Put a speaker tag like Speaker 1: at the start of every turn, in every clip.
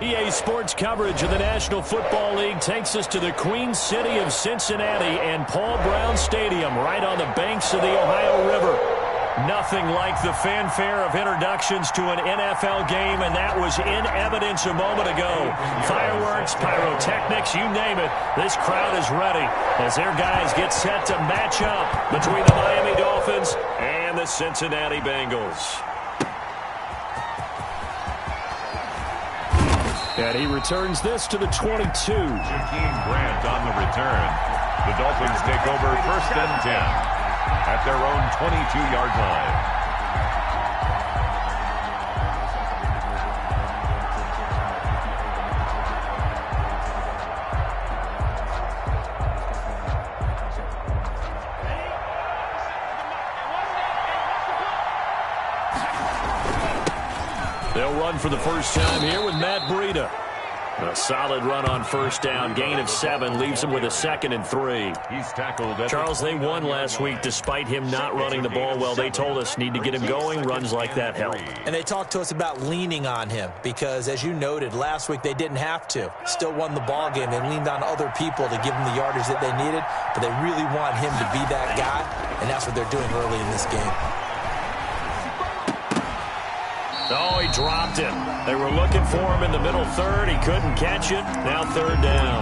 Speaker 1: EA Sports coverage of the National Football League takes us to the Queen City of Cincinnati and Paul Brown Stadium right on the banks of the Ohio River. Nothing like the fanfare of introductions to an NFL game, and that was in evidence a moment ago. Fireworks, pyrotechnics, you name it. This crowd is ready as their guys get set to match up between the Miami Dolphins and the Cincinnati Bengals. And he returns this to the 22.
Speaker 2: Jakeem Grant on the return. The Dolphins take over 1st and 10 at their own 22-yard line.
Speaker 1: They'll run for the first time here with Matt Breida. A solid run on 1st down. Gain of 7 leaves him with a 2nd and 3.
Speaker 2: He's tackled.
Speaker 1: Charles, they won last week despite him not running the ball well. They told us need to get him going. Runs like that help.
Speaker 3: And they talked to us about leaning on him because, as you noted, last week they didn't have to. Still won the ball game. They leaned on other people to give them the yardage that they needed, but they really want him to be that guy, and that's what they're doing early in this game.
Speaker 1: Oh, he dropped it. They were looking for him in the middle third. He couldn't catch it. Now 3rd down.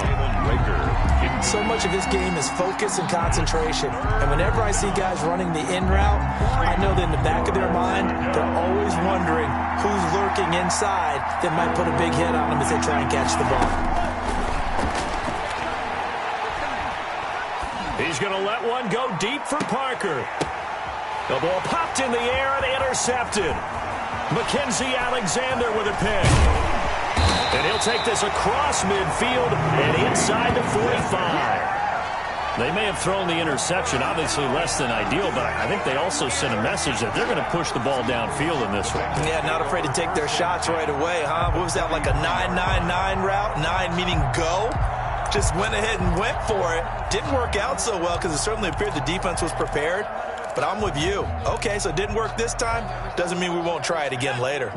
Speaker 3: So much of his game is focus and concentration. And whenever I see guys running the in route, I know that in the back of their mind, they're always wondering who's lurking inside that might put a big hit on them as they try and catch the ball.
Speaker 1: He's going to let one go deep for Parker. The ball popped in the air and intercepted. Mackenzie Alexander with a pick. And he'll take this across midfield and inside the 45. They may have thrown the interception, obviously less than ideal, but I think they also sent a message that they're going to push the ball downfield in this one.
Speaker 3: Yeah, not afraid to take their shots right away, huh? What was that, like a 9-9-9 route? 9 meaning go? Just went ahead and went for it. Didn't work out so well because it certainly appeared the defense was prepared. But I'm with you. Okay, so it didn't work this time. Doesn't mean we won't try it again later.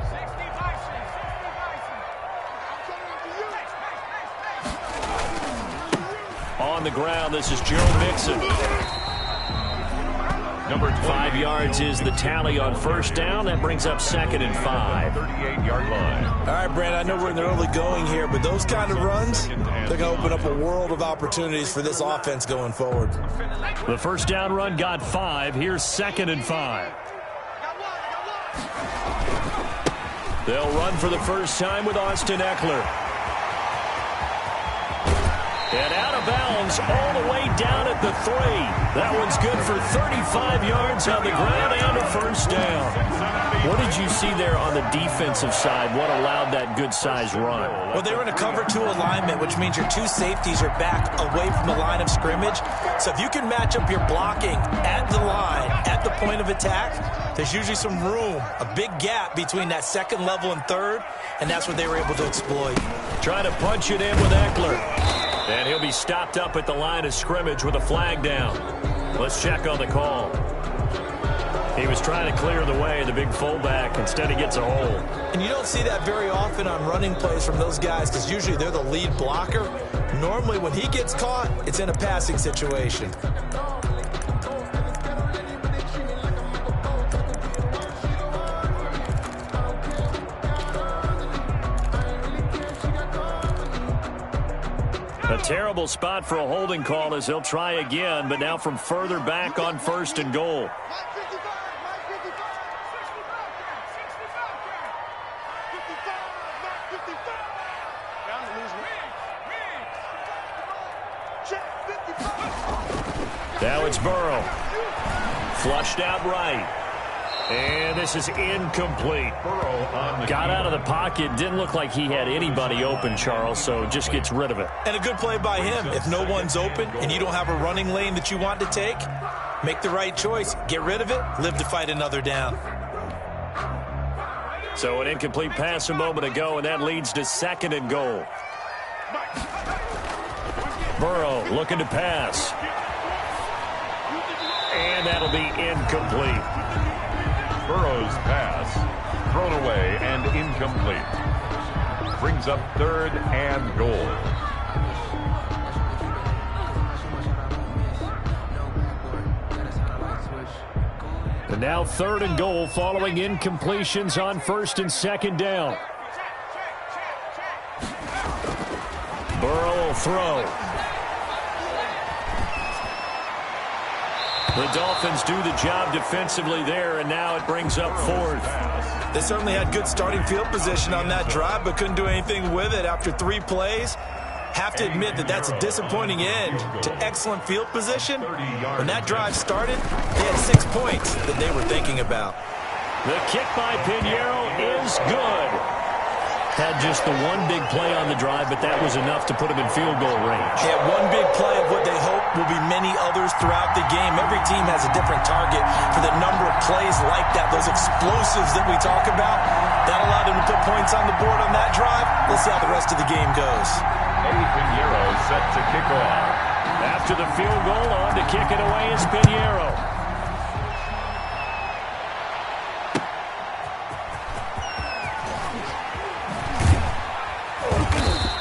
Speaker 1: On the ground, this is Joe Mixon. Number 5 yards is the tally on 1st down. That brings up 2nd and 5.
Speaker 2: 38-yard line.
Speaker 3: All right, Brandon, I know we're in the early going here, but those kind of runs, they're going to open up a world of opportunities for this offense going forward.
Speaker 1: The 1st down run got 5. Here's 2nd and 5. They'll run for the first time with Austin Eckler. And out of bounds all the way down at the 3. That one's good for 35 yards on the ground and a 1st down. What did you see there on the defensive side? What allowed that good-sized run?
Speaker 3: Well, they were in a cover 2 alignment, which means your 2 safeties are back away from the line of scrimmage. So if you can match up your blocking at the line, at the point of attack, there's usually some room, a big gap between that 2nd level and 3rd, and that's what they were able to exploit.
Speaker 1: Trying to punch it in with Eckler. And he'll be stopped up at the line of scrimmage with a flag down. Let's check on the call. He was trying to clear the way, the big fullback. Instead, he gets a hold.
Speaker 3: And you don't see that very often on running plays from those guys because usually they're the lead blocker. Normally, when he gets caught, it's in a passing situation.
Speaker 1: A terrible spot for a holding call as he'll try again, but now from further back on 1st and goal. Now it's Burrow. Flushed out right. And this is incomplete. Got out of the pocket. Didn't look like he had anybody open, Charles, so just gets rid of it.
Speaker 3: And a good play by him. If no one's open and you don't have a running lane that you want to take, Make the right choice. Get rid of it. Live to fight another down.
Speaker 1: So an incomplete pass a moment ago, and that leads to 2nd and goal. Burrow looking to pass. And that'll be incomplete.
Speaker 2: Burrow's pass thrown away and incomplete. Brings up 3rd and goal.
Speaker 1: And now 3rd and goal following incompletions on 1st and 2nd down. Burrow will throw. The Dolphins do the job defensively there, and now it brings up 4th.
Speaker 3: They certainly had good starting field position on that drive, but couldn't do anything with it after 3 plays. Have to admit that that's a disappointing end to excellent field position. When that drive started, they had 6 points that they were thinking about.
Speaker 1: The kick by Pinheiro is good. Had just the one big play on the drive, but that was enough to put him in field goal range.
Speaker 3: They had one big play of what they hope will be many others throughout the game. Every team has a different target for the number of plays like that, those explosives that we talk about. That allowed them to put points on the board on that drive. Let's see how the rest of the game goes.
Speaker 2: Pinheiro set to kick off.
Speaker 1: After the field goal, on to kick it away is Pinheiro.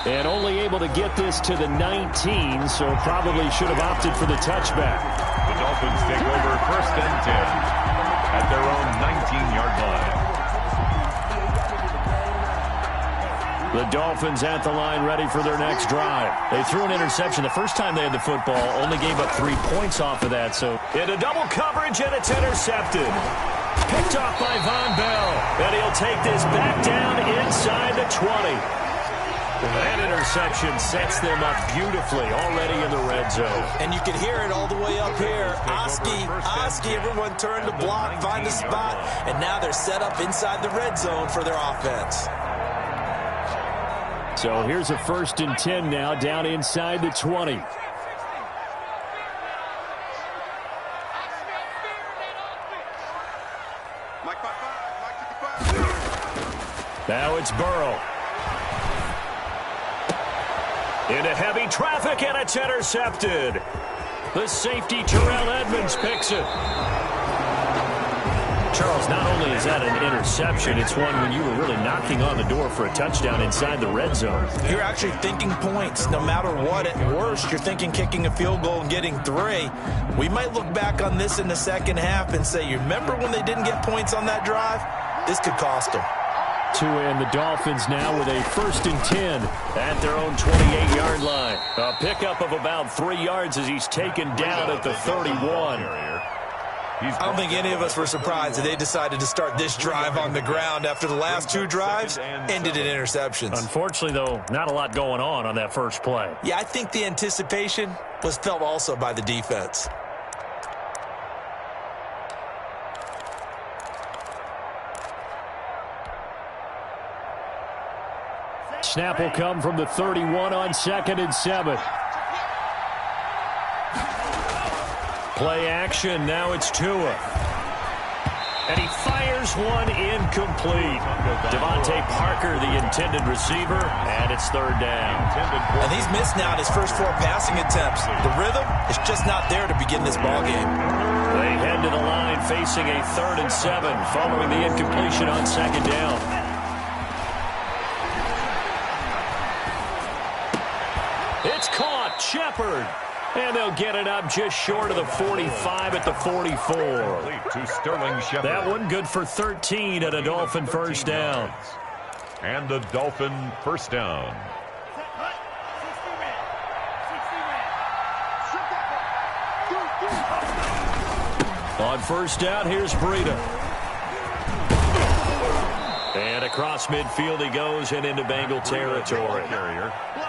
Speaker 1: And only able to get this to the 19, so probably should have opted for the touchback.
Speaker 2: The Dolphins take over 1st and 10 at their own 19-yard line.
Speaker 1: The Dolphins at the line ready for their next drive. They threw an interception the first time they had the football, only gave up 3 points off of that. So into double coverage, and it's intercepted. Picked off by Von Bell. And he'll take this back down inside the 20. That interception sets them up beautifully already in the red zone.
Speaker 3: And you can hear it all the way up here. Oski, everyone turned to block, find a spot, and now they're set up inside the red zone for their offense.
Speaker 1: So here's a 1st and 10 now, down inside the 20. Now it's Burrow. Into heavy traffic, and it's intercepted. The safety, Terrell Edmonds, picks it. Charles, not only is that an interception, it's one when you were really knocking on the door for a touchdown inside the red zone.
Speaker 3: You're actually thinking points. No matter what, at worst, you're thinking kicking a field goal and getting 3. We might look back on this in the second half and say, you remember when they didn't get points on that drive? This could cost them.
Speaker 1: And the Dolphins now with a 1st and 10 at their own 28-yard line. A pickup of about 3 yards as he's taken down at the 31.
Speaker 3: I don't think any of us were surprised that they decided to start this drive on the ground after the last 2 drives ended in interceptions.
Speaker 1: Unfortunately, though, not a lot going on that first play.
Speaker 3: Yeah, I think the anticipation was felt also by the defense.
Speaker 1: Snap will come from the 31 on 2nd and 7. Play action, now it's Tua. And he fires one incomplete. Devontae Parker, the intended receiver, and it's 3rd down.
Speaker 3: And he's missed now his first 4 passing attempts. The rhythm is just not there to begin this ballgame.
Speaker 1: They head to the line facing a 3rd and 7 following the incompletion on 2nd down. It's caught, Shepard. And they'll get it up just short of the 45 at the 44.
Speaker 2: To Sterling Shepard.
Speaker 1: That one good for 13 and a Dolphin 1st down.
Speaker 2: And the Dolphin 1st down.
Speaker 1: On 1st down, here's Breida. And across midfield he goes and into Bengal territory.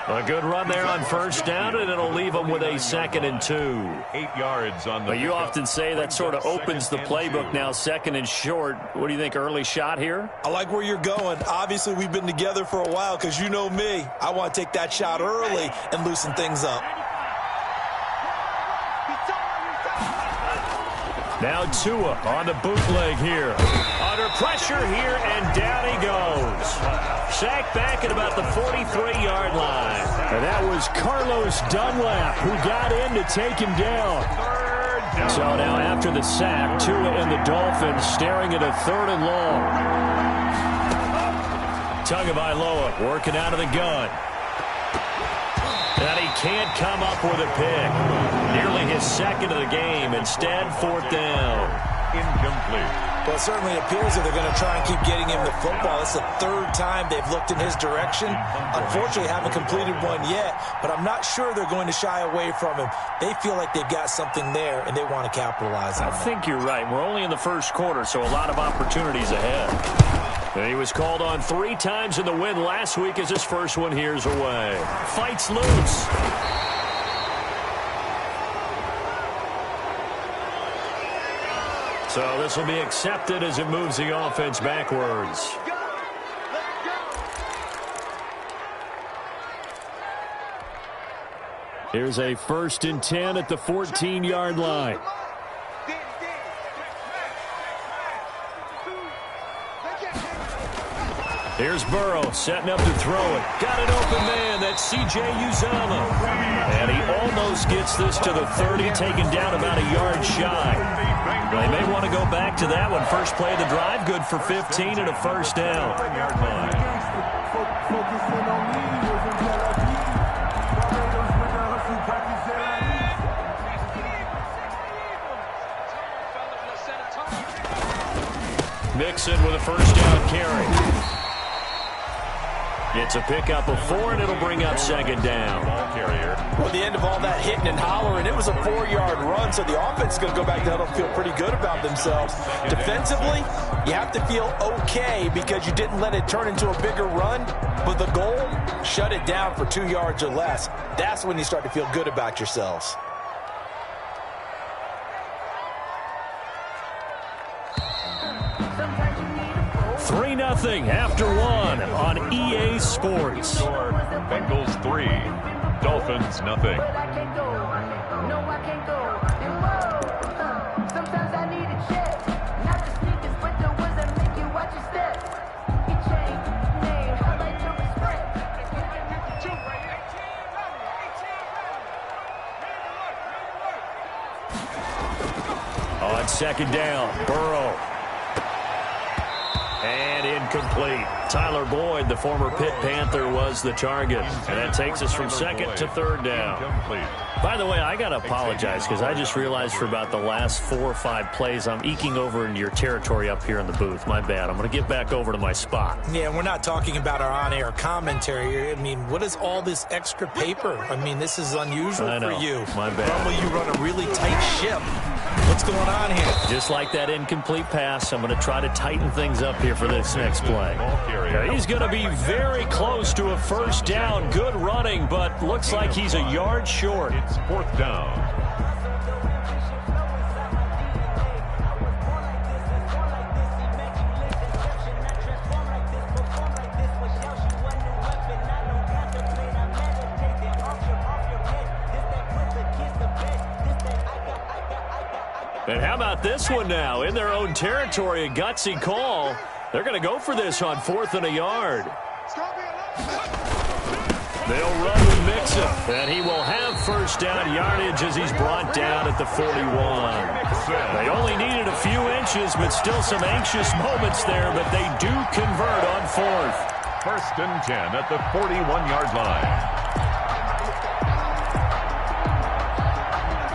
Speaker 1: A good run there on 1st down, and it'll leave them with a 2nd and 2.
Speaker 2: 8 yards on the.
Speaker 1: Well, you often say that sort of opens the playbook now, 2nd and short. What do you think, early shot here?
Speaker 3: I like where you're going. Obviously, we've been together for a while because you know me. I want to take that shot early and loosen things up.
Speaker 1: Now Tua on the bootleg here. Under pressure here, and down he goes. Sacked back at about the 43-yard line. And that was Carlos Dunlap who got in to take him down. So now after the sack, Tua and the Dolphins staring at a 3rd and long. Tagovailoa working out of the gun. And he can't come up with a pick. Nearly his 2nd of the game. Instead, 4th down.
Speaker 2: Incomplete.
Speaker 3: Well, it certainly appears that they're going to try and keep getting him the football. It's the 3rd time they've looked in his direction. Unfortunately, haven't completed one yet, but I'm not sure they're going to shy away from him. They feel like they've got something there, and they want to capitalize on it.
Speaker 1: I think you're right. We're only in the 1st quarter, so a lot of opportunities ahead. And he was called on 3 times in the win last week as his first one here's away. Fights loose. So this will be accepted as it moves the offense backwards. Here's a 1st and 10 at the 14-yard line. Here's Burrow setting up to throw it. Got an open man. That's C.J. Uzomah. And he almost gets this to the 30, taken down about a yard shy. They may want to go back to that one. First play of the drive, good for 15 and a 1st down. Mixon with a 1st down carry. It's a pickup of 4, and it'll bring up 2nd down.
Speaker 3: Well, the end of all that hitting and hollering, it was a 4-yard run, so the offense is going to go back down and feel pretty good about themselves. Defensively, you have to feel okay because you didn't let it turn into a bigger run, but the goal, shut it down for 2 yards or less. That's when you start to feel good about yourselves.
Speaker 1: Three 3-0 after 1 on EA Sports.
Speaker 2: Bengals 3, Dolphins 0.
Speaker 1: On 2nd down, Burrow. And incomplete. Tyler Boyd, the former Pitt Panther, was the target. And that takes us from 2nd to 3rd down. By the way, I got to apologize because I just realized for about the last 4 or 5 plays, I'm eking over into your territory up here in the booth. My bad. I'm going to get back over to my spot.
Speaker 3: Yeah, we're not talking about our on-air commentary. I mean, what is all this extra paper? I mean, this is unusual for you.
Speaker 1: My bad.
Speaker 3: Normally you run a really tight ship. What's going on here?
Speaker 1: Just like that incomplete pass, I'm going to try to tighten things up here for this next play. He's going to be very close to a 1st down. Good running, but looks like he's a yard short.
Speaker 2: It's 4th down.
Speaker 1: And how about this one now? In their own territory, a gutsy call. They're going to go for this on 4th and a yard. They'll run with Mixon, and he will have 1st down yardage as he's brought down at the 41. They only needed a few inches, but still some anxious moments there, but they do convert on 4th.
Speaker 2: 1st and 10 at the 41-yard line.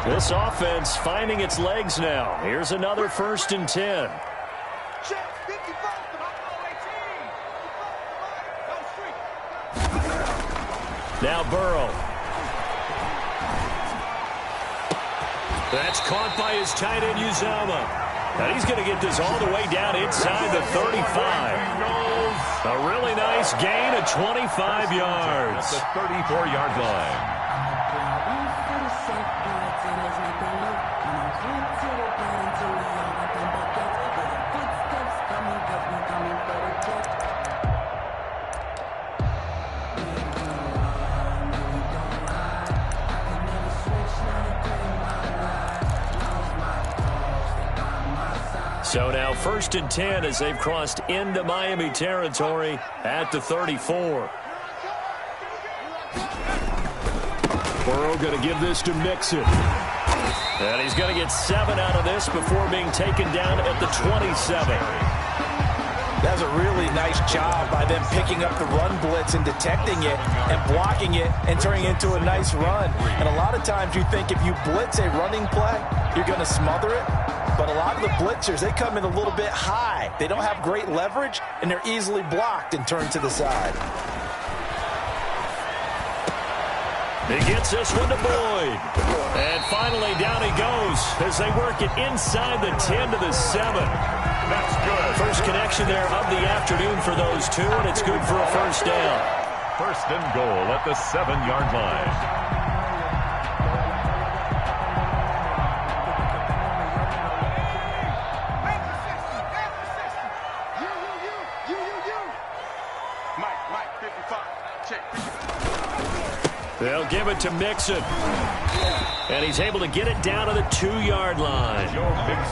Speaker 1: This offense finding its legs now. Here's another 1st and 10. Now Burrow. That's caught by his tight end, Uzomah. And he's going to get this all the way down inside the 35. A really nice gain of 25 yards.
Speaker 2: At the 34-yard line.
Speaker 1: So now 1st and 10 as they've crossed into Miami territory at the 34. Burrow going to give this to Mixon. And he's going to get 7 out of this before being taken down at the 27.
Speaker 3: That's a really nice job by them picking up the run blitz and detecting it and blocking it and turning it into a nice run. And a lot of times you think if you blitz a running play, you're going to smother it. But a lot of the blitzers, they come in a little bit high. They don't have great leverage, and they're easily blocked and turned to the side.
Speaker 1: He gets this one to Boyd. And finally down he goes as they work it inside the 10 to the 7.
Speaker 2: That's good.
Speaker 1: First connection there of the afternoon for those two, and it's good for a first down.
Speaker 2: 1st and goal at the 7-yard line.
Speaker 1: They'll give it to Mixon. And he's able to get it down to the 2-yard line.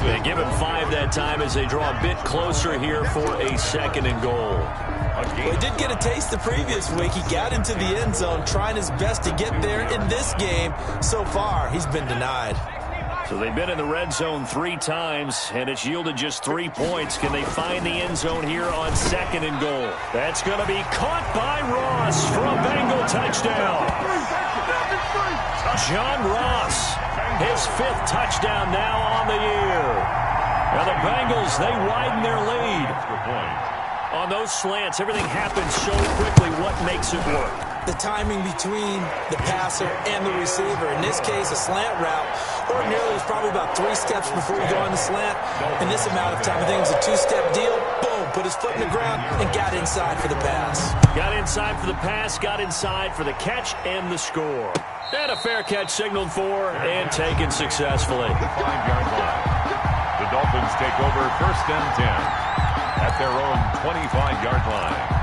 Speaker 1: They give him 5 that time as they draw a bit closer here for a 2nd and goal.
Speaker 3: Well, he did get a taste the previous week. He got into the end zone trying his best to get there in this game. So far, he's been denied.
Speaker 1: So they've been in the red zone 3 times, and it's yielded just 3 points. Can they find the end zone here on 2nd and goal? That's going to be caught by Ross for a Bengal touchdown. John Ross, his 5th touchdown now on the year. Now the Bengals, they widen their lead. On those slants, everything happens so quickly. What makes it work?
Speaker 3: The timing between the passer and the receiver. In this case, a slant route. Ordinarily, it's probably about 3 steps before you go on the slant. In this amount of time, I think it was a 2-step deal. Boom, put his foot in the ground and got inside for the pass.
Speaker 1: Got inside for the pass, got inside for the catch and the score. And a fair catch signaled for and taken successfully.
Speaker 2: 5-yard line. The Dolphins take over 1st and 10 at their own 25-yard line.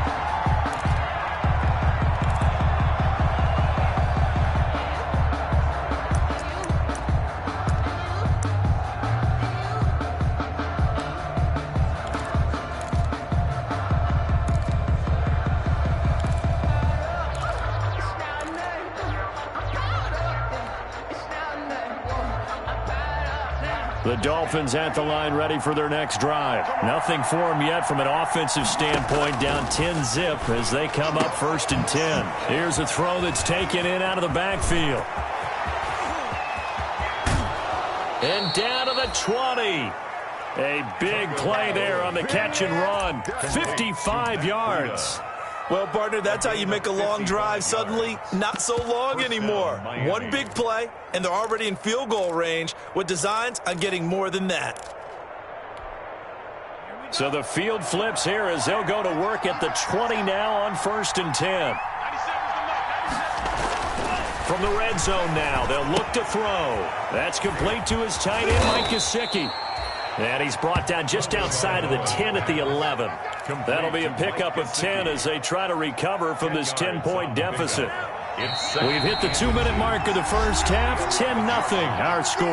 Speaker 1: The Dolphins at the line ready for their next drive. Nothing for them yet from an offensive standpoint, down 10-zip as they come up 1st and 10. Here's a throw that's taken in out of the backfield. And down to the 20. A big play there on the catch and run. 55 yards.
Speaker 3: Well, partner, that's how you make a long drive suddenly not so long anymore. One big play, and they're already in field goal range with designs on getting more than that.
Speaker 1: So the field flips here as they'll go to work at the 20 now on 1st and 10. From the red zone now, they'll look to throw. That's complete to his tight end, Mike Gesicki. And he's brought down just outside of the 10 at the 11. That'll be a pickup of 10 as they try to recover from this 10-point deficit. We've hit the 2-minute mark of the first half. 10-0 our score.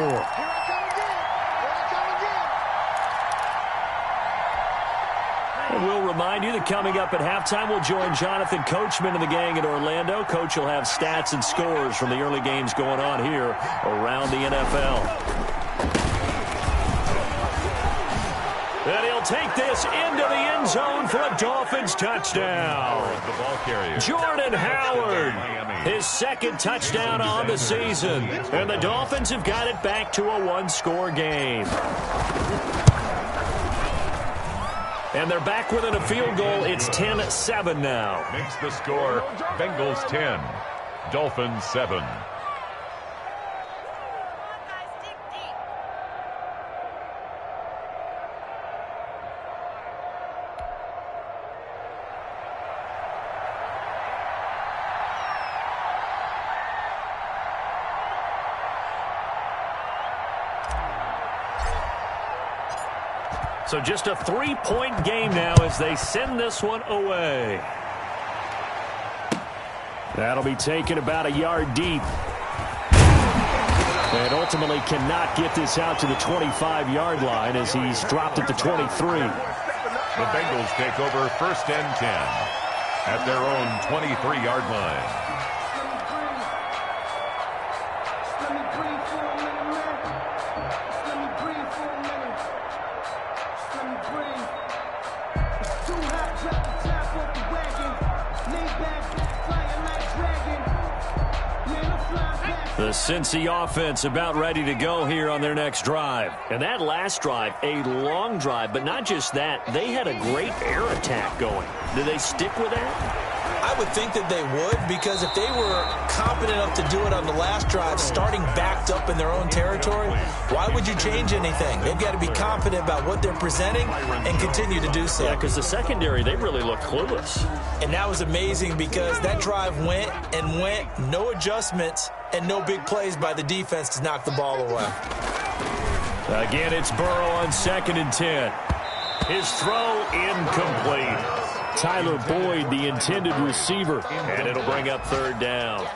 Speaker 1: And we'll remind you that coming up at halftime, we'll join Jonathan Coachman and the gang in Orlando. Coach will have stats and scores from the early games going on here around the NFL. And he'll take this into the end zone for a Dolphins touchdown. Jordan Howard, his 2nd touchdown on the season. And the Dolphins have got it back to a 1-score game. And they're back within a field goal. It's 10-7 now.
Speaker 2: Makes the score Bengals 10, Dolphins 7.
Speaker 1: So just a 3-point game now as they send this one away. That'll be taken about a yard deep. And ultimately cannot get this out to the 25-yard line as he's dropped at the 23.
Speaker 2: The Bengals take over 1st and 10 at their own 23-yard line.
Speaker 1: The Cincy offense about ready to go here on their next drive. And that last drive, a long drive, but not just that. They had a great air attack going. Do they stick with that?
Speaker 3: I would think that they would, because if they were competent enough to do it on the last drive, starting backed up in their own territory, why would you change anything? They've got to be confident about what they're presenting and continue to do so.
Speaker 1: Yeah, because the secondary, they really look clueless.
Speaker 3: And that was amazing because that drive went and went, no adjustments, and no big plays by the defense to knock the ball away.
Speaker 1: Again, it's Burrow on 2nd and 10. His throw incomplete. Tyler Boyd, the intended receiver, and it'll bring up 3rd down.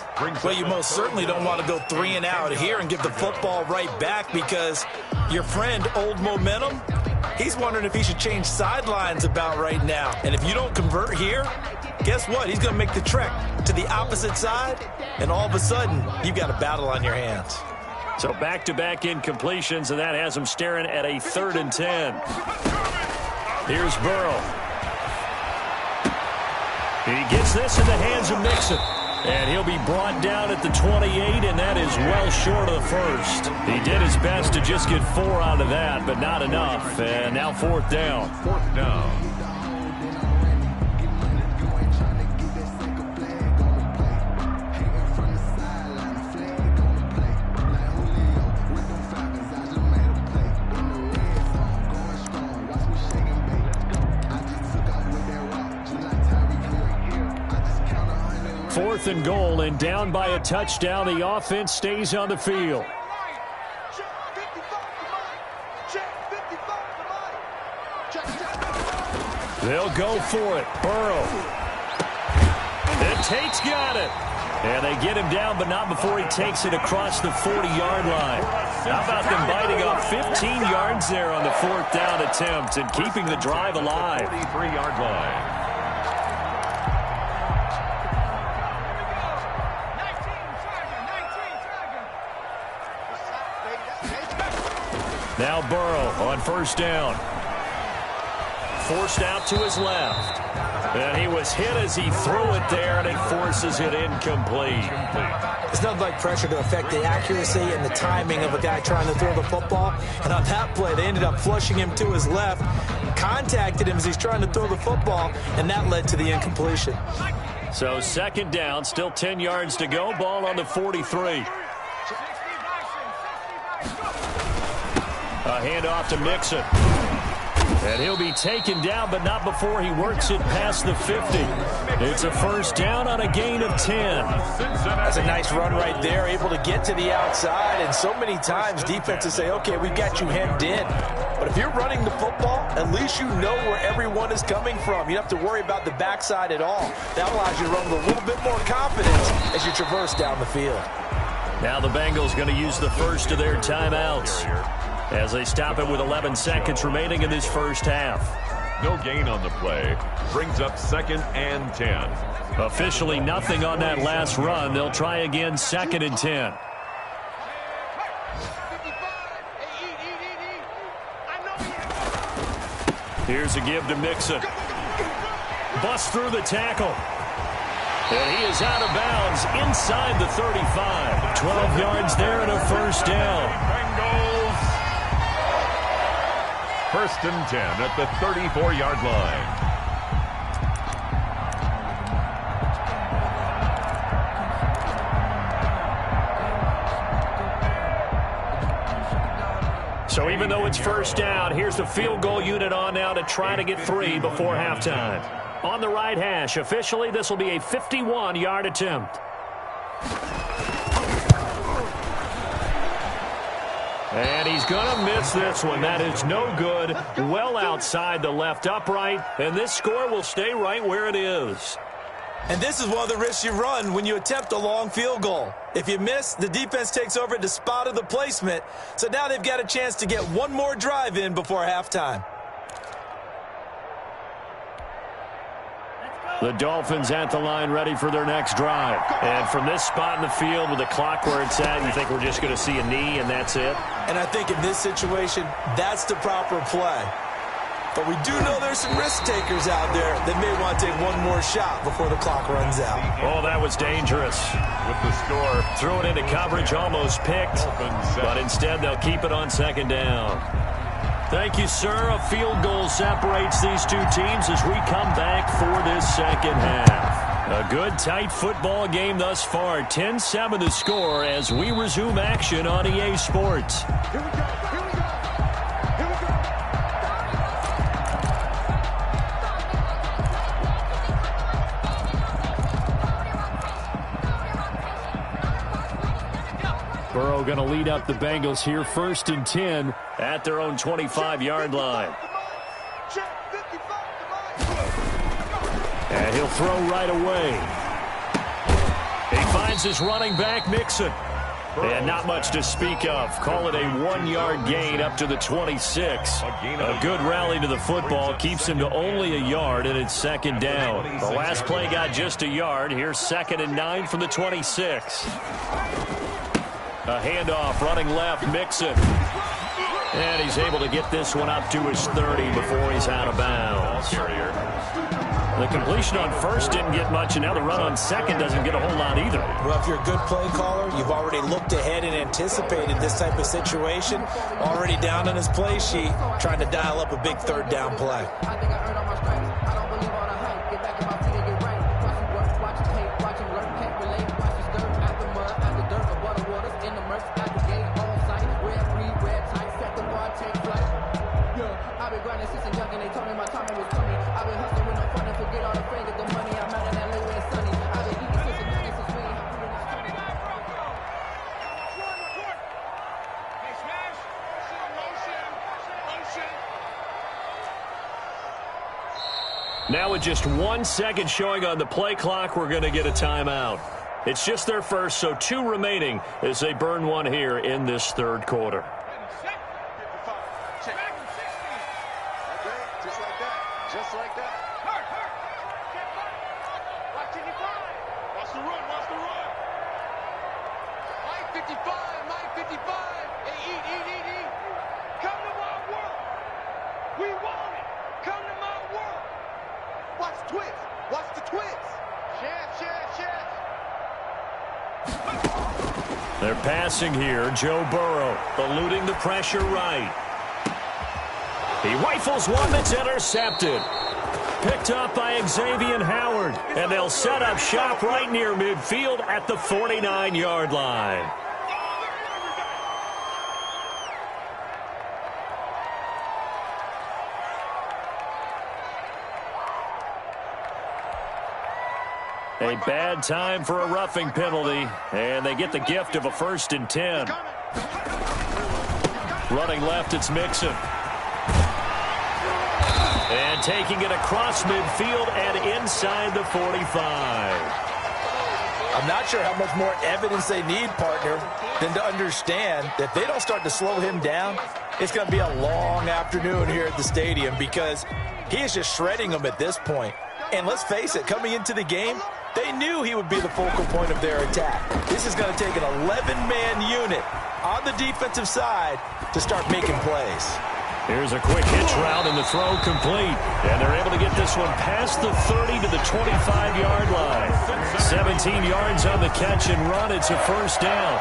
Speaker 3: Well, you most certainly don't want to go 3 and out here and give the football right back, because your friend, Old Momentum, he's wondering if he should change sidelines about right now. And if you don't convert here, guess what? He's going to make the trek to the opposite side, and all of a sudden, you've got a battle on your hands.
Speaker 1: So back-to-back incompletions, and that has him staring at a 3rd and 10. Here's Burrow. He gets this in the hands of Mixon. And he'll be brought down at the 28, and that is well short of the first. He did his best to just get 4 out of that, but not enough. And now 4th down.
Speaker 2: 4th down.
Speaker 1: Fourth and goal, and down by a touchdown. The offense stays on the field. They'll go for it. Burrow. And Tate's got it. And they get him down, but not before he takes it across the 40-yard line. How about them biting off 15 yards there on the 4th down attempt and keeping the drive alive?
Speaker 2: 43-yard line.
Speaker 1: Now Burrow on 1st down. Forced out to his left. And he was hit as he threw it there, and it forces it incomplete.
Speaker 3: It's nothing like pressure to affect the accuracy and the timing of a guy trying to throw the football. And on that play, they ended up flushing him to his left, contacted him as he's trying to throw the football, and that led to the incompletion.
Speaker 1: So 2nd down, still 10 yards to go. Ball on the 43. A handoff to Mixon. And he'll be taken down, but not before he works it past the 50. It's a 1st down on a gain of 10.
Speaker 3: That's a nice run right there, able to get to the outside. And so many times defenses say, okay, we've got you hemmed in. But if you're running the football, at least you know where everyone is coming from. You don't have to worry about the backside at all. That allows you to run with a little bit more confidence as you traverse down the field.
Speaker 1: Now the Bengals going to use the first of their timeouts as they stop it with 11 seconds remaining in this first half.
Speaker 2: No gain on the play. Brings up 2nd and 10.
Speaker 1: Officially nothing on that last run. They'll try again 2nd and 10. Here's a give to Mixon. Busts through the tackle. And he is out of bounds inside the 35. 12 yards there and a 1st down.
Speaker 2: Bengals. 1st and 10 at the 34-yard line.
Speaker 1: So even though it's 1st down, here's the field goal unit on now to try to get 3 before halftime. On the right hash, officially this will be a 51-yard attempt. And he's going to miss this one. That is no good. Well outside the left upright. And this score will stay right where it is.
Speaker 3: And this is one of the risks you run when you attempt a long field goal. If you miss, the defense takes over at the spot of the placement. So now they've got a chance to get one more drive in before halftime.
Speaker 1: The Dolphins at the line ready for their next drive. And from this spot in the field with the clock where it's at, you think we're just going to see a knee and that's it?
Speaker 3: And I think in this situation, that's the proper play. But we do know there's some risk takers out there that may want to take one more shot before the clock runs out.
Speaker 1: Oh, that was dangerous.
Speaker 2: With the score.
Speaker 1: Threw it into coverage, almost picked. But instead, they'll keep it on second down. Thank you, sir. A field goal separates these two teams as we come back for this second half. A good, tight football game thus far. 10-7 the score as we resume action on EA Sports.
Speaker 4: Here we go. Here we go. Here we go.
Speaker 1: Burrow going to lead up the Bengals here, 1st and 10 at their own 25-yard line. And he'll throw right away. He finds his running back, Mixon. And not much to speak of. Call it a 1-yard gain up to the 26. A good rally to the football keeps him to only a yard, and it's second down. The last play got just a yard. Here's 2nd and 9 from the 26. A handoff, running left, Mixon. And he's able to get this one up to his 30 before he's out of bounds. The completion on first didn't get much, and now the run on second doesn't get a whole lot either.
Speaker 3: Well, if you're a good play caller, you've already looked ahead and anticipated this type of situation. Already down on his play sheet, trying to dial up a big 3rd down play.
Speaker 1: Now with just 1 second showing on the play clock, we're going to get a timeout. It's just their first, so 2 remaining as they burn one here in this 3rd quarter.
Speaker 4: Just like that. Just like that. Watch the run. Watch the run. Mike 55. Mike 55. Hey, eat. Come to my world. We want it. Come to my world. Watch twist. Watch the twist. Share.
Speaker 1: They're passing here. Joe Burrow eluding the pressure right. He rifles one that's intercepted. Picked up by Xavier Howard. And they'll set up shop right near midfield at the 49-yard line. A bad time for a roughing penalty, and they get the gift of a 1st and 10. Running left, it's Mixon. And taking it across midfield and inside the 45.
Speaker 3: I'm not sure how much more evidence they need, partner, than to understand that if they don't start to slow him down, it's going to be a long afternoon here at the stadium because he is just shredding them at this point. And let's face it, coming into the game, they knew he would be the focal point of their attack. This is going to take an 11-man unit on the defensive side to start making plays.
Speaker 1: Here's a quick hitch route and the throw complete. And they're able to get this one past the 30 to the 25-yard line. 17 yards on the catch and run. It's a 1st down.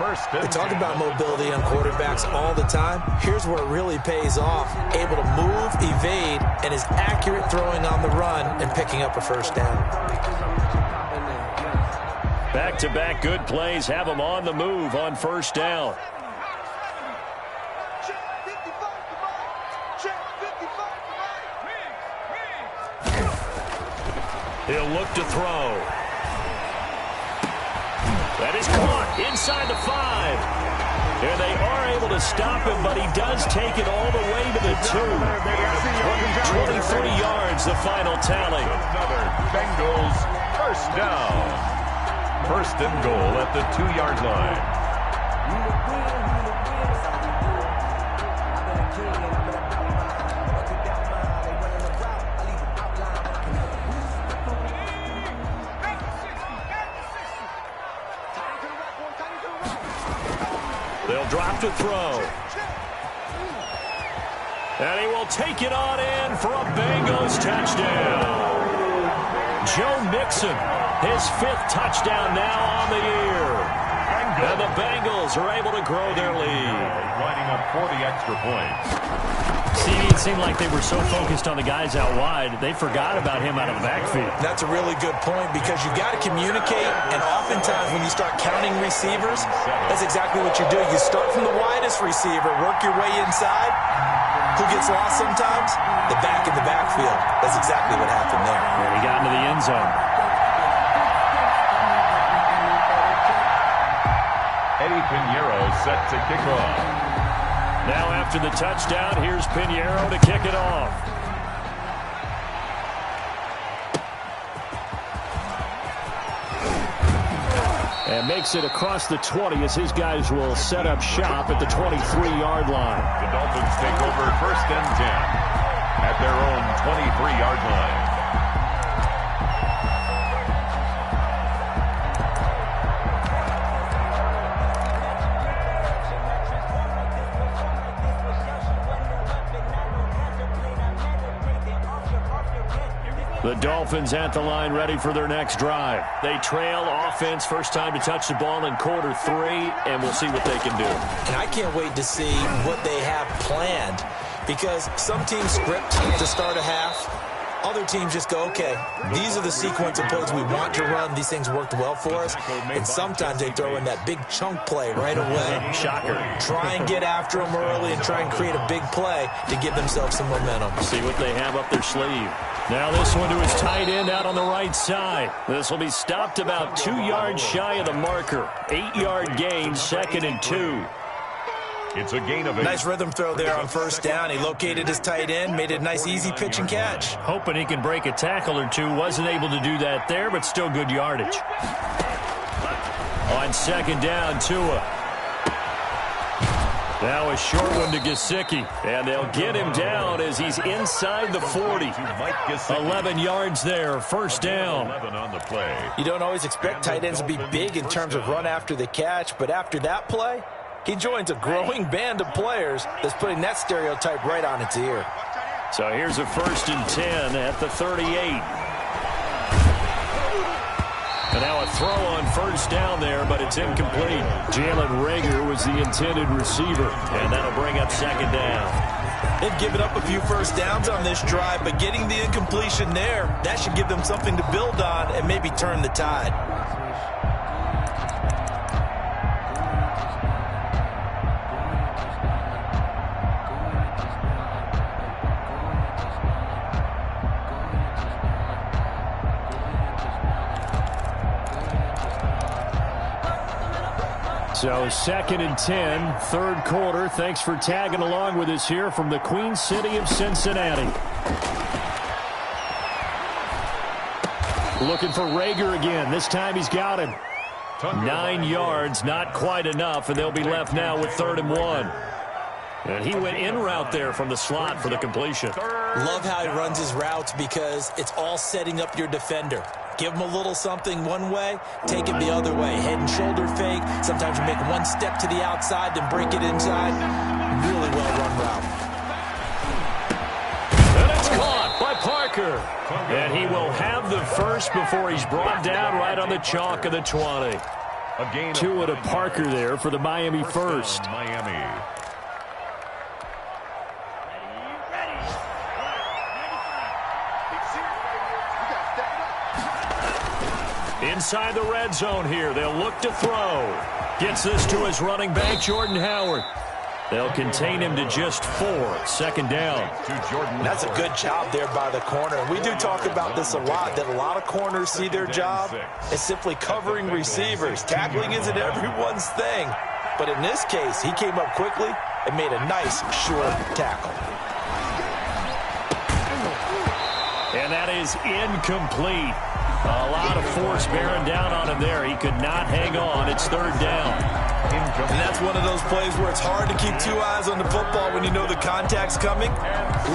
Speaker 3: We talk about mobility on quarterbacks all the time. Here's where it really pays off. Able to move, evade, and is accurate throwing on the run and picking up a 1st down.
Speaker 1: Back-to-back good plays have them on the move on 1st down. He'll look to throw. That is caught inside the 5. And they are able to stop him, but he does take it all the way to the 2. 23 yards, the final tally.
Speaker 2: Another Bengals First down. First and goal at the 2-yard line.
Speaker 1: They'll drop to throw. And he will take it on in for a Bengals touchdown. Joe Mixon, his 5th touchdown now on the year. And the Bengals are able to grow their lead.
Speaker 2: Lining up for the extra point.
Speaker 1: See, it seemed like they were so focused on the guys out wide, they forgot about him out of the backfield.
Speaker 3: That's a really good point because you got to communicate, and oftentimes when you start counting receivers, that's exactly what you do. You start from the widest receiver, work your way inside. Who gets lost sometimes? The back in the backfield. That's exactly what happened there.
Speaker 1: And he got into the end zone.
Speaker 2: Eddie Pinheiro set to kick off.
Speaker 1: Now after the touchdown, here's Pinheiro to kick it off. And makes it across the 20 as his guys will set up shop at the 23-yard line.
Speaker 2: The Dolphins take over first and 10 at their own 23-yard line.
Speaker 1: The Dolphins at the line ready for their next drive. They trail offense, first time to touch the ball in quarter 3, and we'll see what they can do.
Speaker 3: And I can't wait to see what they have planned because some teams script to start a half. Other teams just go, okay, these are the sequence of plays we want to run. These things worked well for us. And sometimes they throw in that big chunk play right away.
Speaker 1: Shocker.
Speaker 3: Try and get after them early and try and create a big play to give themselves some momentum.
Speaker 1: See what they have up their sleeve. Now this one to his tight end out on the right side. This will be stopped about 2 yards shy of the marker. 8-yard gain, 2nd and 2.
Speaker 2: It's a gain of 8.
Speaker 3: Nice rhythm throw there on first down. He located his tight end, made it a nice easy pitch and catch.
Speaker 1: Hoping he can break a tackle or two. Wasn't able to do that there, but still good yardage. On 2nd down, Tua. Now a short one to Gesicki, and they'll get him down as he's inside the 40. 11 yards there, first down.
Speaker 2: 11 on the play.
Speaker 3: You don't always expect tight ends to be big in terms of run after the catch, but after that play, he joins a growing band of players that's putting that stereotype right on its ear.
Speaker 1: So here's a 1st and 10 at the 38. And now a throw on first down there, but it's incomplete. Jalen Reagor was the intended receiver, and that'll bring up 2nd down.
Speaker 3: They've given up a few first downs on this drive, but getting the incompletion there, that should give them something to build on and maybe turn the tide.
Speaker 1: So 2nd and 10, 3rd quarter. Thanks for tagging along with us here from the Queen City of Cincinnati. Looking for Reagor again. This time he's got him. 9 yards, not quite enough, and they'll be left now with 3rd and 1. And he went in route there from the slot for the completion.
Speaker 3: Love how he runs his routes because it's all setting up your defender. Give him a little something one way, take it the other way. Head and shoulder fake. Sometimes you make one step to the outside, then break it inside. Really well-run route.
Speaker 1: And it's caught by Parker. And he will have the first before he's brought down right on the chalk of the 20. Tua to Parker there for the Miami first.
Speaker 2: Miami.
Speaker 1: Inside the red zone here. They'll look to throw. Gets this to his running back, Jordan Howard. They'll contain him to just 4. 2nd down.
Speaker 3: That's a good job there by the corner. We do talk about this a lot, that a lot of corners see their job as simply covering receivers. Tackling isn't everyone's thing. But in this case, he came up quickly and made a nice, short tackle.
Speaker 1: And that is incomplete. A lot of force bearing down on him there. He could not hang on. It's third down.
Speaker 3: And that's one of those plays where it's hard to keep two eyes on the football when you know the contact's coming,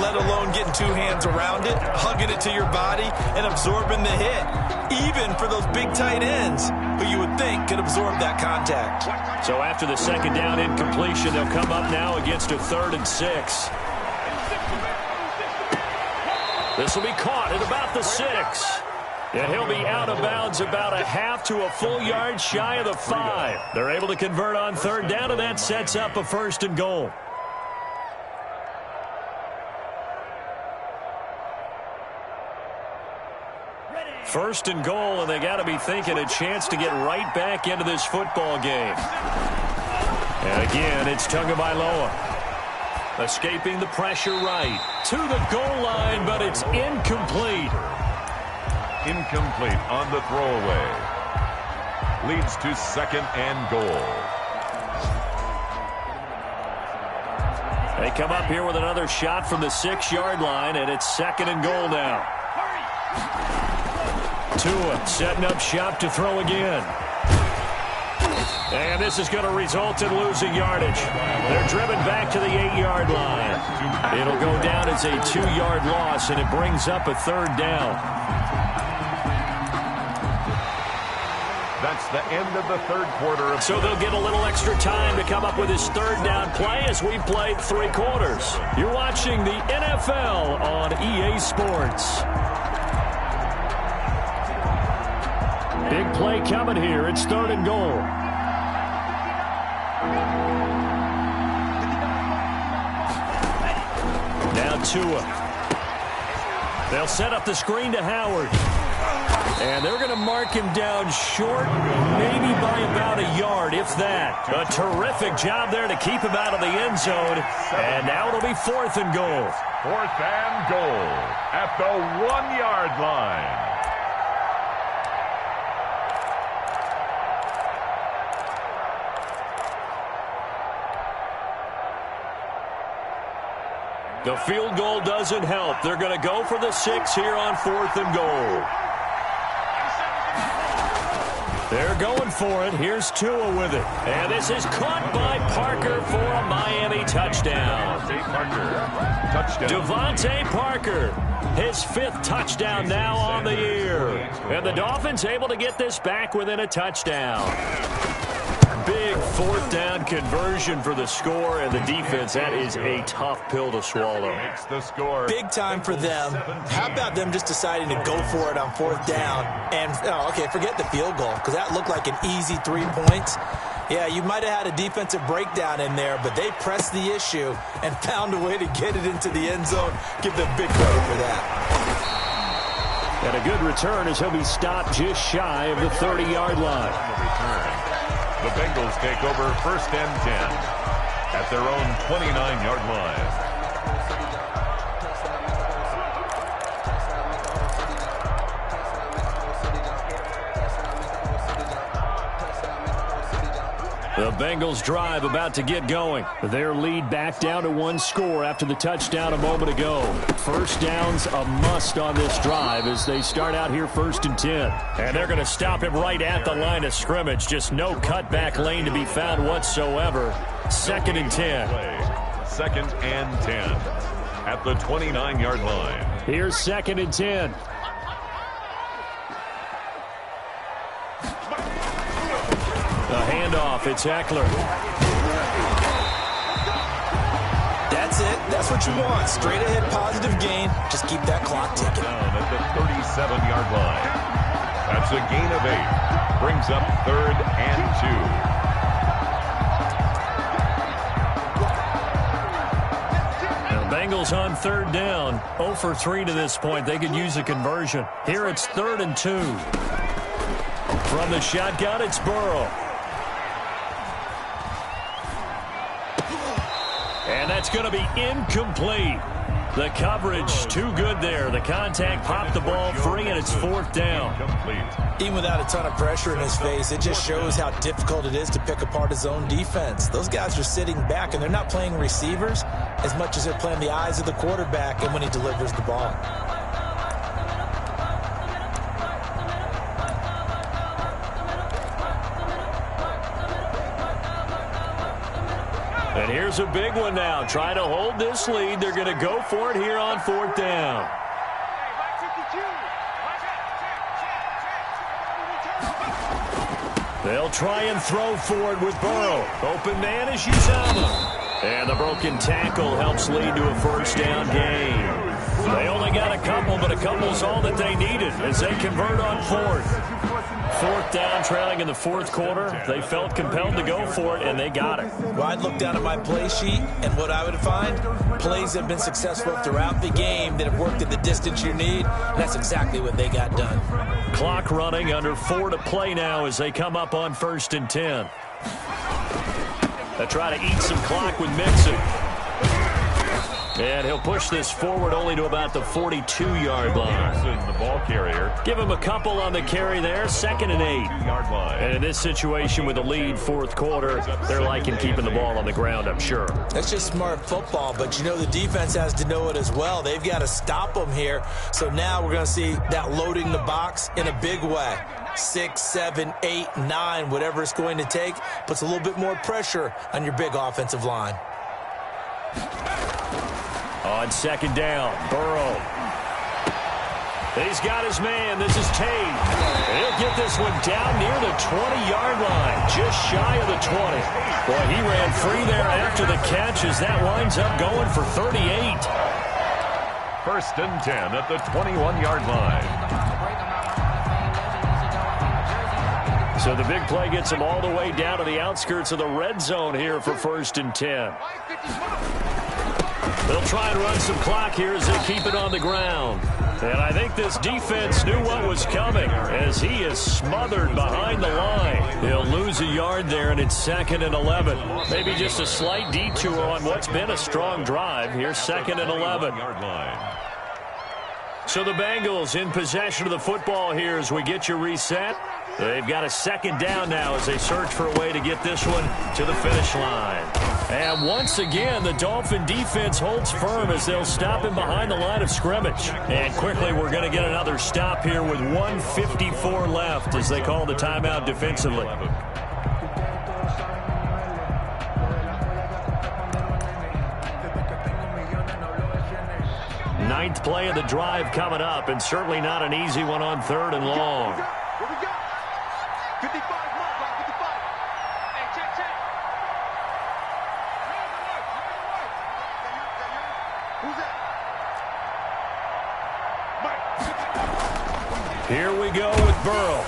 Speaker 3: let alone getting two hands around it, hugging it to your body, and absorbing the hit, even for those big tight ends who you would think could absorb that contact.
Speaker 1: So after the second down incompletion, they'll come up now against a 3rd and 6. This will be caught at about the 6. And he'll be out of bounds about a half to a full yard shy of the 5. They're able to convert on third down, and that sets up a 1st and goal. First and goal, and they got to be thinking a chance to get right back into this football game. And again, it's Tagovailoa. Escaping the pressure right to the goal line, but it's incomplete.
Speaker 2: Incomplete on the throwaway. Leads to 2nd and goal.
Speaker 1: They come up here with another shot from the 6-yard line, and it's 2nd and goal now. Tua setting up shop to throw again. And this is going to result in losing yardage. They're driven back to the 8-yard line. It'll go down as a 2-yard loss, and it brings up a 3rd down.
Speaker 2: That's the end of the 3rd quarter.
Speaker 1: So they'll get a little extra time to come up with his 3rd down play as we've played 3 quarters. You're watching the NFL on EA Sports. Big play coming here. It's 3rd and goal. Now Tua. They'll set up the screen to Howard. And they're going to mark him down short, maybe by about a yard, if that. A terrific job there to keep him out of the end zone. And now it'll be 4th and goal.
Speaker 2: 4th and goal at the 1-yard line.
Speaker 1: The field goal doesn't help. They're going to go for the 6 here on 4th and goal. They're going for it. Here's Tua with it. And this is caught by Parker for a Miami touchdown. Devontae Parker, his 5th touchdown now on the year. And the Dolphins able to get this back within a touchdown. Big 4th down conversion for the score, and the defense, that is a tough pill to swallow.
Speaker 2: The score.
Speaker 3: Big time for them. How about them just deciding to go for it on 4th down? And, okay, forget the field goal, because that looked like an easy 3 points. Yeah, you might have had a defensive breakdown in there, but they pressed the issue and found a way to get it into the end zone. Give them big credit for that.
Speaker 1: And a good return as he'll be stopped just shy of the 30-yard line.
Speaker 2: The Bengals take over 1st and 10 at their own 29-yard line.
Speaker 1: The Bengals drive about to get going. Their lead back down to 1 score after the touchdown a moment ago. 1st down's a must on this drive as they start out here 1st and 10. And they're going to stop him right at the line of scrimmage. Just no cutback lane to be found whatsoever. 2nd and 10.
Speaker 2: 2nd and 10 at the 29-yard line.
Speaker 1: Here's 2nd and 10. A handoff. It's Eckler.
Speaker 3: That's it. That's what you want. Straight ahead positive gain. Just keep that clock ticking.
Speaker 2: Down at the 37-yard line. That's a gain of 8. Brings up 3rd and 2.
Speaker 1: The Bengals on 3rd down. 0 for 3 to this point. They could use a conversion. Here it's 3rd and 2. From the shotgun, it's Burrow. And that's going to be incomplete. The coverage too good there. The contact popped the ball free, and it's 4th down.
Speaker 3: Even without a ton of pressure in his face, it just shows how difficult it is to pick apart his own defense. Those guys are sitting back, and they're not playing receivers as much as they're playing the eyes of the quarterback and when he delivers the ball.
Speaker 1: And here's a big one now. Trying to hold this lead. They're going to go for it here on 4th down. They'll try and throw for it with Burrow. Open man is Uzomah. And the broken tackle helps lead to a 1st down gain. They only got a couple, but a couple's all that they needed as they convert on 4th. 4th down, trailing in the 4th quarter. They felt compelled to go for it, and they got it.
Speaker 3: Well, I'd look down at my play sheet, and what I would find, plays have been successful throughout the game that have worked at the distance you need, and that's exactly what they got done.
Speaker 1: Clock running, under 4 to play now as they come up on 1st and 10. They try to eat some clock with Mixon. And he'll push this forward only to about the 42-yard line.
Speaker 2: The ball carrier.
Speaker 1: Give him a couple on the carry there. 2nd and 8. And in this situation with a lead 4th quarter, they're liking keeping the ball on the ground, I'm sure.
Speaker 3: That's just smart football, but you know the defense has to know it as well. They've got to stop them here. So now we're going to see that loading the box in a big way. 6, 7, 8, 9, whatever it's going to take, puts a little bit more pressure on your big offensive line.
Speaker 1: On 2nd down, Burrow. He's got his man. This is Tate. He'll get this one down near the 20-yard line, just shy of the 20. Boy, he ran free there after the catch as that winds up going for 38.
Speaker 2: 1st and 10 at the 21-yard line.
Speaker 1: So the big play gets him all the way down to the outskirts of the red zone here for 1st and 10. They'll try and run some clock here as they keep it on the ground. And I think this defense knew what was coming as he is smothered behind the line. He'll lose a yard there, and it's 2nd and 11. Maybe just a slight detour on what's been a strong drive. Here's 2nd and 11. So the Bengals in possession of the football here as we get you reset. They've got a 2nd down now as they search for a way to get this one to the finish line. And once again, the Dolphin defense holds firm as they'll stop him behind the line of scrimmage. And quickly, we're going to get another stop here with 1:54 left as they call the timeout defensively. Ninth play of the drive coming up, and certainly not an easy one on 3rd and long.
Speaker 4: Here we go. 55 mark, right? 55. Hey, check. Who's that? Mike.
Speaker 1: Here we go with Burrow.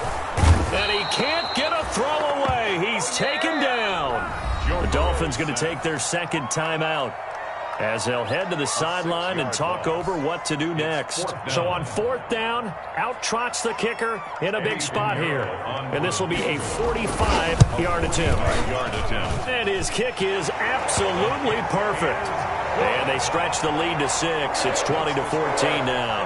Speaker 1: And he can't get a throw away. He's taken down. The Dolphins going to take their 2nd timeout as they'll head to the sideline and talk over what to do next. So on 4th down, out trots the kicker in a big spot here. And this will be a 45-yard attempt. And his kick is absolutely perfect. And they stretch the lead to 6. It's 20-14 now.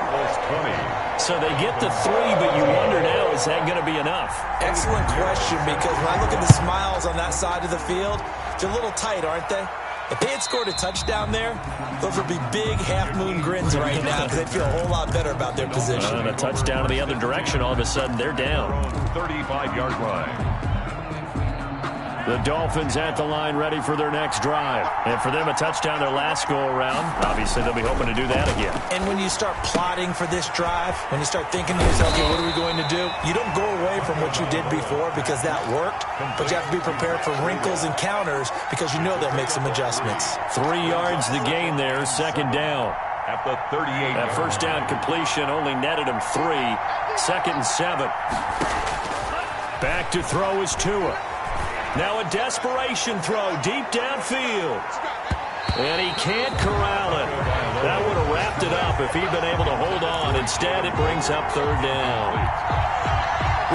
Speaker 1: So they get to 3, but you wonder now, is that going to be enough?
Speaker 3: Excellent question, because when I look at the smiles on that side of the field, they're a little tight, aren't they? If they had scored a touchdown there, those would be big half-moon grins right now because they'd feel a whole lot better about their position.
Speaker 1: And a touchdown in the other direction, all of a sudden they're down.
Speaker 2: 35-yard line.
Speaker 1: The Dolphins at the line ready for their next drive. And for them, a touchdown their last go-around. Obviously, they'll be hoping to do that again.
Speaker 3: And when you start plotting for this drive, when you start thinking to yourself, okay, what are we going to do? You don't go away from what you did before because that worked, but you have to be prepared for wrinkles and counters because you know they'll make some adjustments.
Speaker 1: 3 yards the gain there, 2nd down.
Speaker 2: At the 38.
Speaker 1: That 1st down completion only netted him 3. 2nd and 7. Back to throw is Tua. Now a desperation throw deep downfield. And he can't corral it. That would have wrapped it up if he'd been able to hold on. Instead, it brings up 3rd down.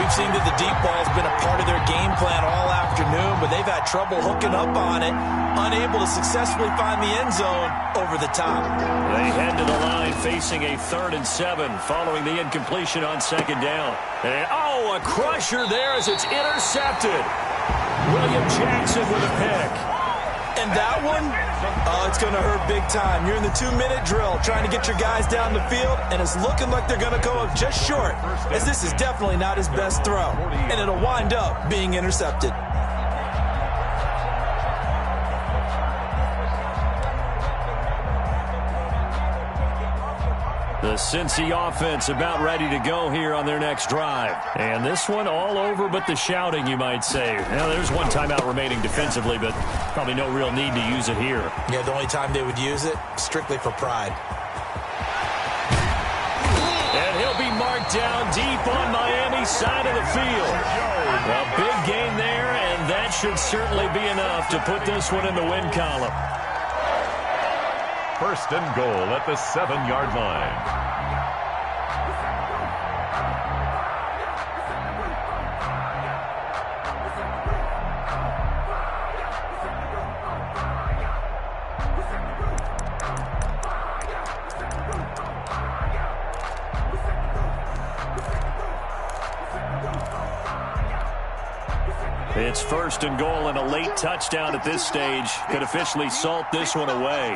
Speaker 3: We've seen that the deep ball has been a part of their game plan all afternoon, but they've had trouble hooking up on it, unable to successfully find the end zone over the top.
Speaker 1: They head to the line facing a 3rd and 7 following the incompletion on 2nd down. And, a crusher there as it's intercepted. William Jackson with a pick.
Speaker 3: And that one, it's going to hurt big time. You're in the 2-minute drill trying to get your guys down the field, and it's looking like they're going to go up just short, as this is definitely not his best throw, and it'll wind up being intercepted.
Speaker 1: Cincy offense about ready to go here on their next drive. And this one all over but the shouting, you might say. Now, there's one timeout remaining defensively, but probably no real need to use it here.
Speaker 3: Yeah, the only time they would use it, strictly for pride.
Speaker 1: And he'll be marked down deep on Miami's side of the field. A big gain there, and that should certainly be enough to put this one in the win column.
Speaker 2: First and goal at the 7-yard line.
Speaker 1: It's first and goal and a late touchdown at this stage. Could officially salt this one away.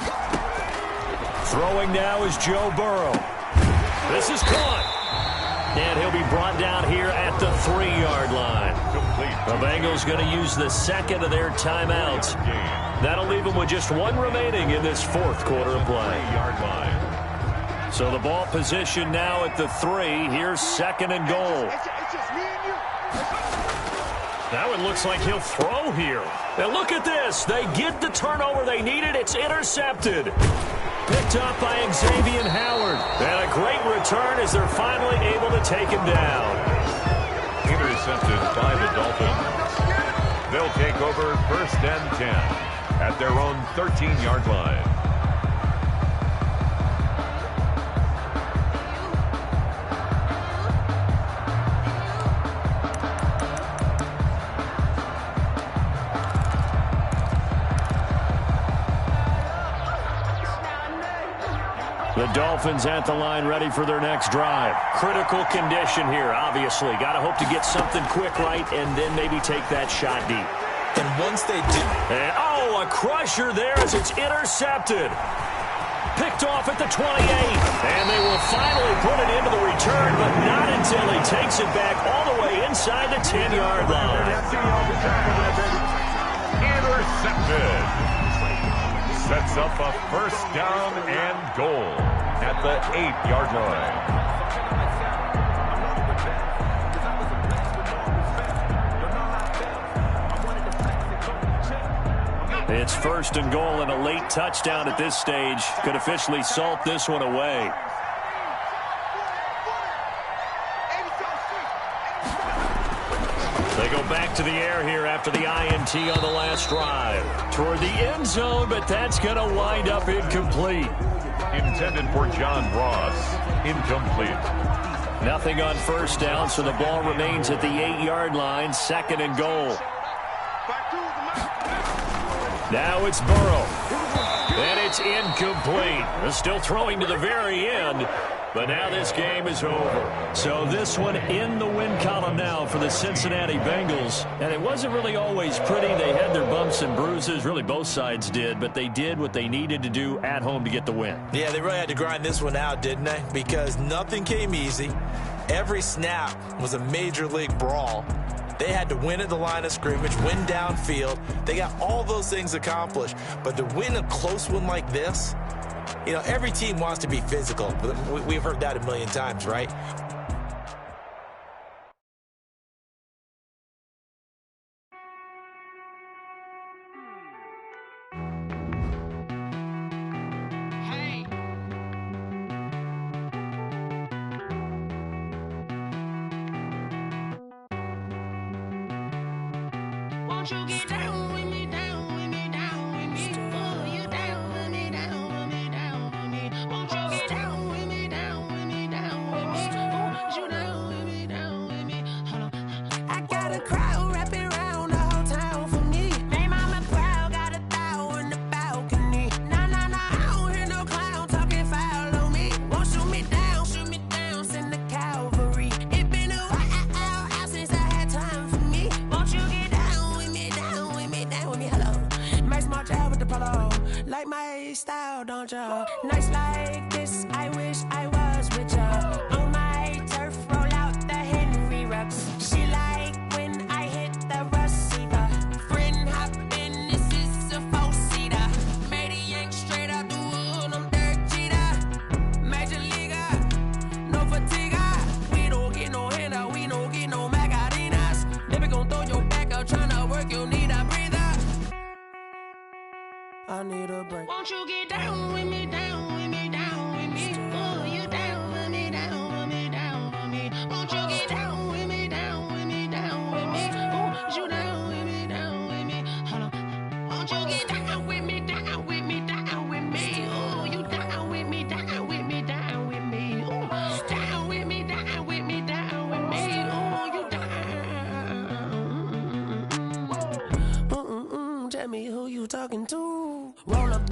Speaker 1: Throwing now is Joe Burrow. This is caught. And he'll be brought down here at the 3-yard line. The Bengals going to use the second of their timeouts. That'll leave them with just one remaining in this fourth quarter of play. So the ball position now at the 3. Here's second and goal. Now it looks like he'll throw here. And look at this. They get the turnover they needed. It's intercepted. Picked up by Xavier Howard. And a great return as they're finally able to take him down.
Speaker 2: Intercepted by the Dolphins. They'll take over first and 10 at their own 13-yard line.
Speaker 1: The Dolphins at the line ready for their next drive. Critical condition here, obviously. Got to hope to get something quick right and then maybe take that shot deep.
Speaker 3: And once they do...
Speaker 1: And, a crusher there as it's intercepted. Picked off at the 28. And they will finally put it into the return, but not until he takes it back all the way inside the 10-yard line.
Speaker 2: Intercepted. Sets up a first down and goal at the 8-yard line.
Speaker 1: It's first and goal and a late touchdown at this stage. Could officially salt this one away. They go back to the air here after the INT on the last drive. Toward the end zone, but that's going to wind up incomplete.
Speaker 2: Intended for John Ross. Incomplete.
Speaker 1: Nothing on first down, so the ball remains at the 8-yard line. Second and goal. Now it's Burrow. And it's incomplete. They're still throwing to the very end. But now this game is over. So this one in the win column now for the Cincinnati Bengals. And it wasn't really always pretty. They had their bumps and bruises. Really, both sides did. But they did what they needed to do at home to get the win.
Speaker 3: Yeah, they really had to grind this one out, didn't they? Because nothing came easy. Every snap was a major league brawl. They had to win at the line of scrimmage, win downfield. They got all those things accomplished. But to win a close one like this, you know, every team wants to be physical. We've heard that a million times, right?
Speaker 5: Won't you get down with me, down with me, down with me? Oh, you down with me, down with me, down with me. Won't you get down with me, down with me, down with me? Oh, you down with me, down with me? Hold on. I got a crowd wrapping around the whole town for me. They mama proud, got 1,000 in the balcony. Nah, nah, nah, I don't hear no clown talking foul on me. Won't shoot me down, send the cavalry. It been a while since I had time for me. Won't you get down with me, down with me, down with me? Hello. Nice small job with the polo. Like my style, don't ya? Nice like this, I wish I was with ya. On my turf, roll out the Henry rocks. She like when I hit the receiver. Friend hop in, this is a 4-seater. Made a yank straight out the wood, I'm dirt cheater. Major leaguer,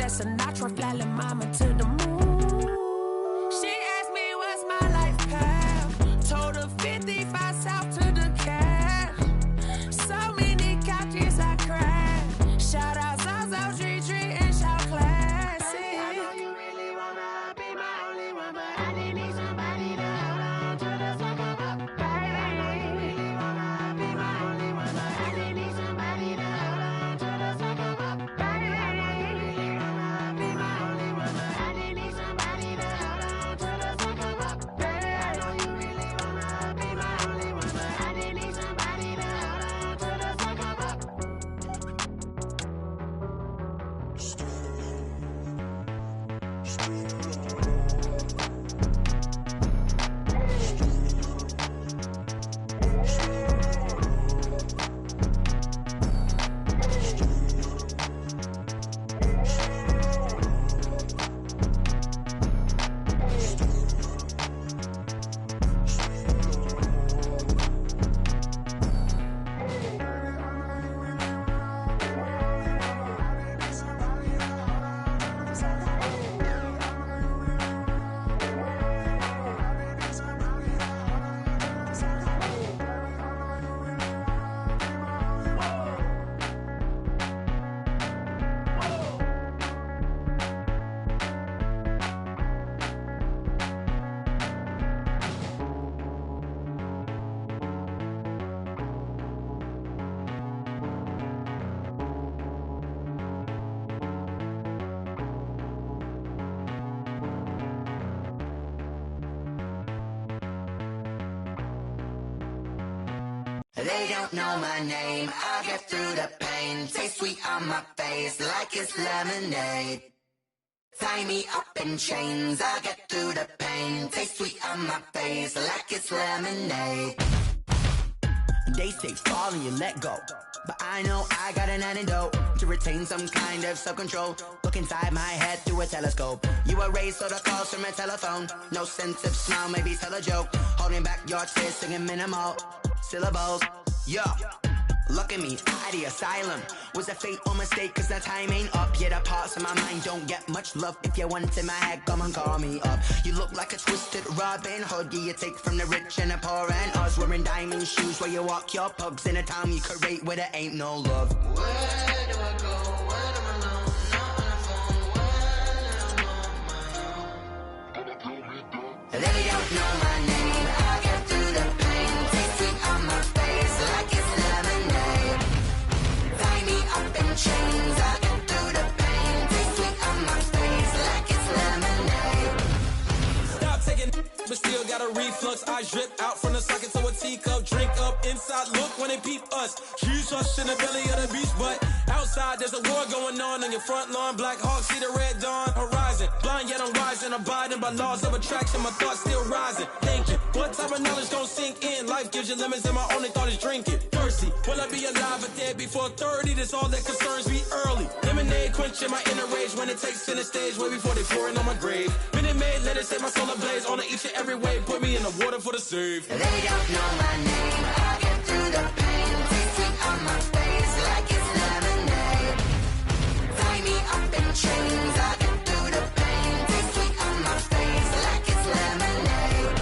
Speaker 5: Sinatra, flying mama to the moon. She asked me what's my life path. Told her 55 south to the cat. So many couches I cried. Shout out Zaza, Tree Tree, and shout classic. I know you really wanna be my only one, but I didn't need somebody to hold on to the sucker up. Baby, I know you really wanna be my only one, but I didn't need somebody to hold on to the sucker up. Baby, I know you really wanna be my only one, but I didn't need somebody to hold on to the sucker up. Baby, I know you really wanna be my only one, but I didn't need somebody to hold on to the sucker up.
Speaker 6: They don't know my name, I get through the pain. Taste sweet on my face like it's lemonade. Tie me up in chains, I get through the pain. Taste sweet on my face like it's lemonade. They say fall and you let go, but I know I got an antidote to retain some kind of self-control. Look inside my head through a telescope. You erase all the calls from a telephone. No sense of smile, maybe tell a joke. Holding back your tears, singing minimal syllables. Yeah, look at me, out the asylum. Was a fate or mistake, cause the time ain't up. Yet the parts of my mind don't get much love. If you want in my head, come and call me up. You look like a twisted Robin Hood. Yeah, you take from the rich and the poor and us. Wearing diamond shoes where you walk your pugs in a town you create where there ain't no love. Where do I go when I'm alone? Not on the phone when I'm on my own. They don't know my name, I get through the pain. Taste sweet on my face like it's lemonade. Tie me up in chains, I get through the pain. Taste sweet on my face like it's lemonade.
Speaker 7: Stop taking but still got a reflux. I drip out from the socket to a teacup. Drink up inside, look when they peep us. Choose us in the belly of the beast, but outside there's a war going on your front lawn. Black Hawk, see the red dawn horizon. Blind yet I'm rising, abiding by laws of attraction. My thoughts still rising, thinking what type of knowledge gon' sink in? Life gives you limits and my only thought is drinking. Thirsty, will I be alive or dead before 30? That's all that concerns me early. Lemonade quenching my inner rage when it takes center stage way before they pouring on my grave. Minute Maid, let it set my soul ablaze on each and every way. Put me in the water for the save.
Speaker 6: They don't know my name, I get through the pain. Taste sweet on my face like it's lemonade. Tie me up in chains, I get through the pain. Taste sweet on my face like it's lemonade.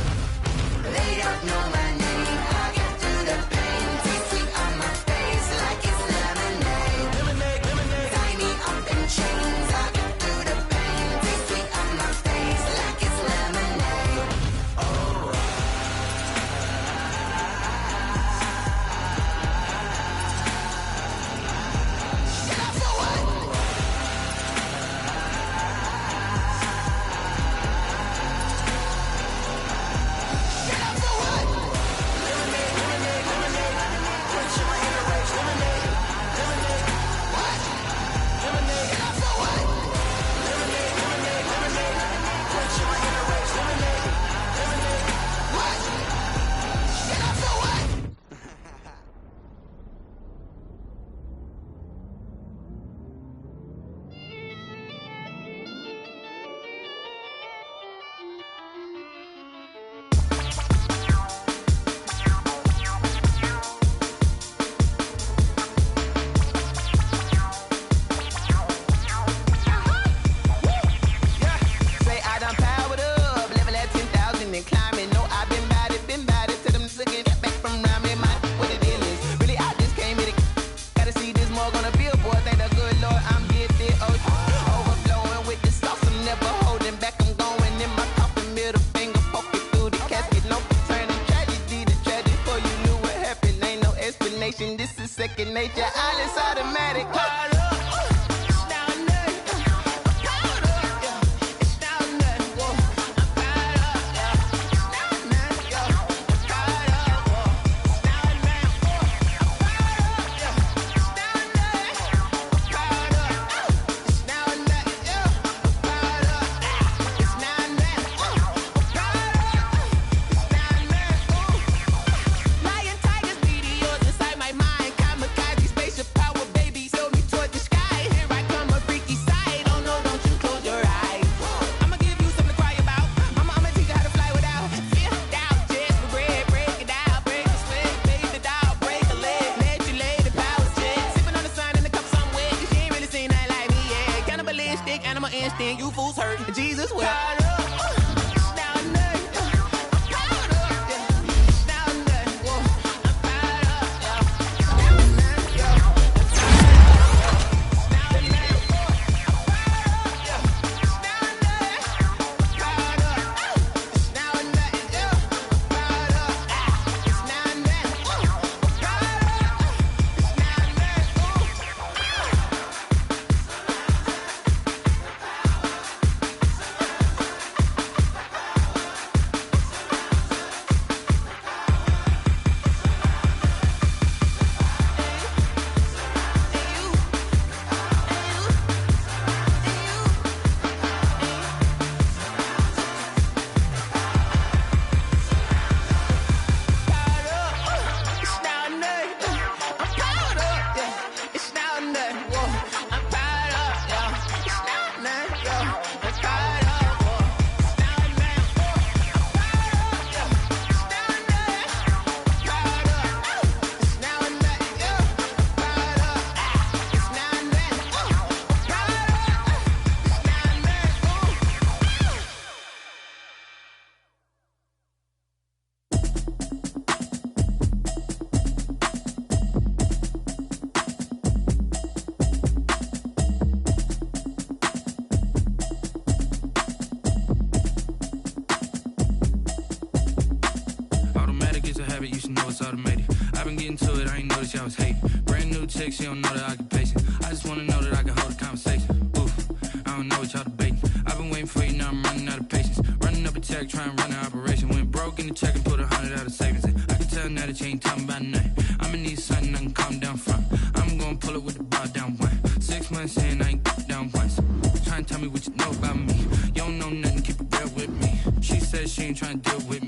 Speaker 6: They don't know my name, I get through the pain. Taste sweet on my face like it's lemonade.
Speaker 7: Lemonade, lemonade.
Speaker 6: Tie me up in chains, I get through the pain. Taste sweet on my face like it's lemonade.
Speaker 8: second nature. All is automatic. Powered up. Animal instinct, you fools hurt. Jesus will.
Speaker 7: You should know it's automated. I've been getting to it, I ain't noticed y'all was hating. Brand new chick, she don't know the occupation. I just wanna know that I can hold a conversation. Oof, I don't know what y'all debating. I've been waiting for you, now I'm running out of patience. Running up a check, trying to run an operation. Went broke in the check and put 100 out of savings in. I can tell now that you ain't talking about nothing. I'ma need something I can calm down from. I'm gonna pull it with the bar down one. 6 months in, I ain't down once. Trying to tell me what you know about me. You don't know nothing, keep it real with me. She said she ain't trying to deal with me.